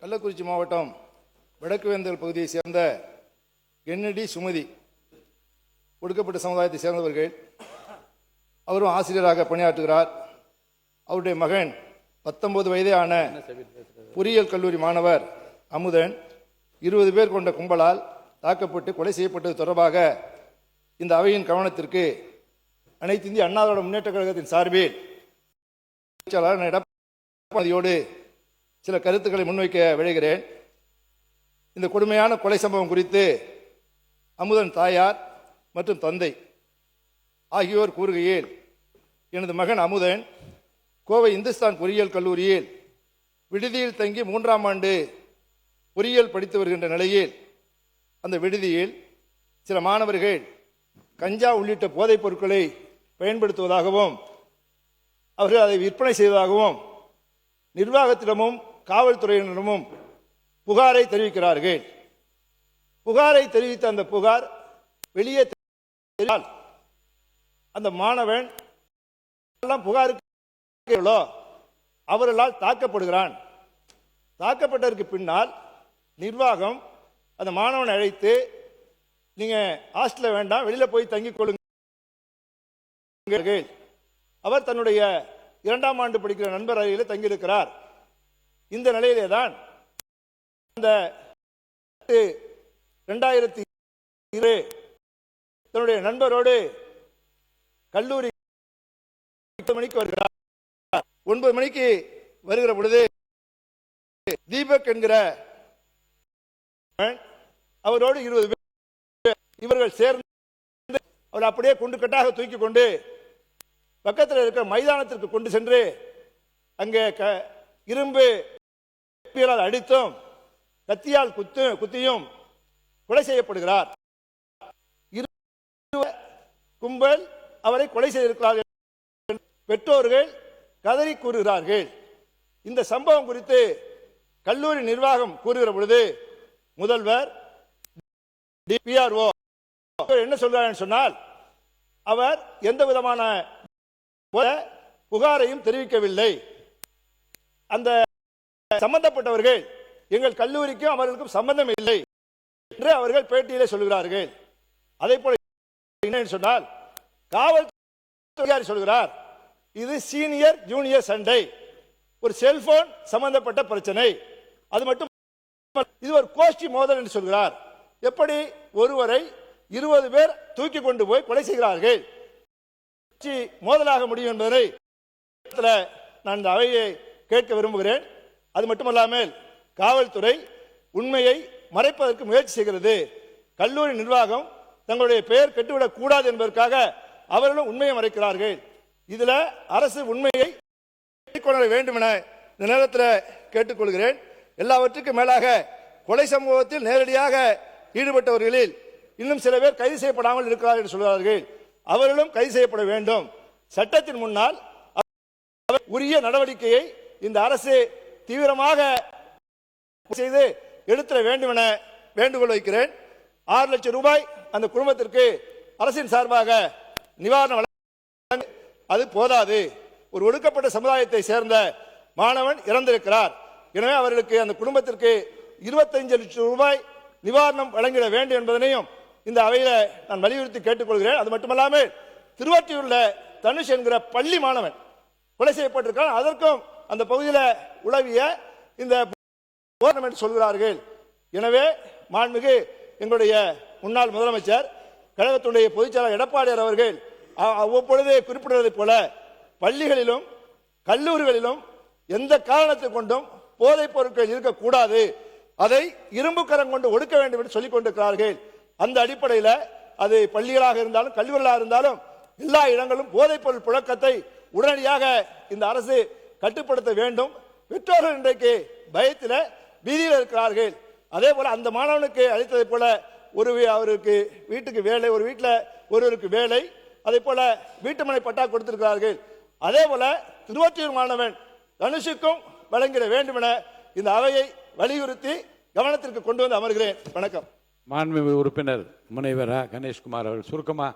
கள்ளக்குறிச்சி மாவட்டம் வடக்கு வேந்தல் பகுதியை சேர்ந்த கென்னடி சுமதி ஒடுக்கப்பட்ட சமுதாயத்தை சேர்ந்தவர்கள். அவரும் ஆசிரியராக பணியாற்றுகிறார். அவருடைய மகன் 19 வயதே ஆன பொறியியல் கல்லூரி மாணவர் அமுதன் 20 பேர் கொண்ட கும்பலால் தாக்கப்பட்டு கொலை செய்யப்பட்டது தொடர்பாக இந்த அவையின் கவனத்திற்கு அனைத்து இந்திய அண்ணா திராவிட முன்னேற்ற கழகத்தின் சார்பில் எடப்பாடியோடு சில கருத்துக்களை முன்வைக்க விழைகிறேன். இந்த கொடுமையான கொலை சம்பவம் குறித்து அமுதன் தாயார் மற்றும் தந்தை ஆகியோர் கூறுகையில், எனது மகன் அமுதன் கோவை இந்துஸ்தான் பொறியியல் கல்லூரியில் விடுதியில் தங்கி 3ஆம் ஆண்டு பொறியியல் படித்து வருகின்ற நிலையில் அந்த விடுதியில் சில மாணவர்கள் கஞ்சா உள்ளிட்ட போதைப் பொருட்களை பயன்படுத்துவதாகவும் அவர்கள் அதை விற்பனை செய்வதாகவும் நிர்வாகத்திடமும் காவல்துறையினரிடமும் புகாரை தெரிவிக்கிறார்கள். புகாரை தெரிவித்த அந்த புகார் வெளியே தெரிந்தால் அந்த மாணவன் புகாருக்கு அவர்களால் தாக்கப்படுகிறான். தாக்கப்பட்டதற்கு பின்னால் நிர்வாகம் அந்த மாணவனை அழைத்து, நீங்க ஹாஸ்டல்ல வேண்டாம், வெளியில போய் தங்கிக் கொள்ளுங்க. அவர் தன்னுடைய 2ஆம் ஆண்டு படிக்கிற நண்பர் அறையில் தங்கியிருக்கிறார். இந்த நிலையிலே தான் இந்த 2020 தன்னுடைய நண்பரோடு கல்லூரி 8 மணிக்கு வருகிறார். 9 மணிக்கு வருகிற பொழுது தீபக் என்கிற அவரோடு 20 பேர் இவர்கள் சேர்ந்து அவர் அப்படியே குண்டு கட்டாக தூக்கி கொண்டு பக்கத்தில் இருக்கிற மைதானத்திற்கு கொண்டு சென்று அங்கே இரும்பு அடித்தும் கத்தியால் குத்தியும் கொலை செய்யப்படுகிறார். கும்பல் அவரை கொலை செய்திருக்கிறார்கள். பெற்றோர்கள் கதறி கூறுகிறார்கள். இந்த சம்பவம் குறித்து கல்லூரி நிர்வாகம் கூறுகிற பொழுது முதல்வர் PRO என்ன சொல்றார் சொன்னால், அவர் எந்த விதமான புகாரையும் தெரிவிக்கவில்லை. அந்த சம்பந்தப்பட்டவர்கள் எங்கள் கல்லூரிக்கும் அவர்களுக்கும் சம்பந்தம் இல்லை என்று அவர்கள் பேட்டியிலே சொல்கிறார்கள். அதே போல என்ன சொன்னால், காவல்துறை சொல்கிறார், இது சீனியர் ஜூனியர் சண்டை, ஒரு செல்போன் சம்பந்தப்பட்ட பிரச்சனை, அது மட்டும் இது ஒரு கோஷ்டி மோதல் என்று சொல்கிறார். எப்படி ஒருவரை 20 பேர் தூக்கி கொண்டு போய் கொலை செய்கிறார்கள், மோதலாக முடியும் என்பதை நான் இந்த அவையை கேட்க விரும்புகிறேன். அது மட்டுமல்லாமல் காவல்துறை உண்மையை மறைப்பதற்கு முயற்சி செய்கிறது. கல்லூரி நிர்வாகம் தங்களுடைய பெயர் கெட்டுவிடக் கூடாது என்பதற்காக அவர்களும் உண்மையை மறைக்கிறார்கள். இதுல அரசு உண்மையை கொள்ள வேண்டும் என இந்த நேரத்தில் கேட்டுக்கொள்கிறேன். எல்லாவற்றுக்கும் மேலாக கொலை சம்பவத்தில் நேரடியாக ஈடுபட்டவர்களில் இன்னும் சில பேர் கைது செய்யப்படாமல் இருக்கிறார்கள் என்று சொல்கிறார்கள். அவர்களும் கைது செய்யப்பட வேண்டும். சட்டத்தின் முன்னால் உரிய நடவடிக்கையை இந்த அரசு தீவிரமாக செய்து எடுத்துட வேண்டும் என வேண்டுகோள் வைக்கிறேன். 6 லட்சம் ரூபாய் அந்த குடும்பத்திற்கு அரசின் சார்பாக நிவாரணம் வழங்க அது போதாது. ஒரு ஒடுக்கப்பட்ட சமுதாயத்தை சேர்ந்த மாணவன் இறந்திருக்கிறார். எனவே அவர்களுக்கு அந்த குடும்பத்திற்கு 25 லட்சம் ரூபாய் நிவாரணம் வழங்கிட வேண்டும் என்பதனையும் இந்த அவையில நான் வலியுறுத்தி கேட்டுக்கொள்கிறேன். அது மட்டுமல்லாமல் திருவொற்றியூர்ல தனுஷ் என்கிற பள்ளி மாணவன் கொலை செய்யப்பட்டிருக்கான். அதற்கும் அந்த பகுதியில் உளவிய இந்த சொல்கிறார்கள். எனவே மாண்புமிகு எங்களுடைய முன்னாள் முதலமைச்சர் கழகத்துடைய பொதுச்செயலாளர் எடப்பாடியார் அவர்கள் அவ்வப்பொழுது குறிப்பிடுவதைப் போல பள்ளிகளிலும் கல்லூரிகளிலும் எந்த காரணத்தை கொண்டும் போதைப் பொருட்கள் இருக்கக்கூடாது, அதை இரும்பு கரம் கொண்டு ஒடுக்க வேண்டும் என்று சொல்லிக் கொண்டிருக்கிறார்கள். அந்த அடிப்படையில் அது பள்ளிகளாக இருந்தாலும் கல்லூரிகளாக இருந்தாலும் எல்லா இடங்களும் போதைப் பொருள் புழக்கத்தை உடனடியாக இந்த அரசு கட்டுப்படுத்த வேண்டும். பெற்றோர்கள் இன்றைக்கு பயத்தில் பீதியில் இருக்கிறார்கள். அதே போல அந்த மாணவனுக்கு அளித்ததை போல அவருக்கு வீட்டுக்கு வேலை, ஒரு வீட்டில் ஒருவருக்கு வேலை, அதே போல வீட்டுமனை பட்டா கொடுத்திருக்கிறார்கள். அதே போல திருவொற்றியூர் மாணவன் தனுஷுக்கும் வழங்கிட வேண்டும் என இந்த அவையை வலியுறுத்தி கவனத்திற்கு கொண்டு வந்து அமர்கிறேன். வணக்கம். மாண்புமிகு உறுப்பினர் முனைவர் கணேஷ்குமார் அவர்கள் சுருக்கமாக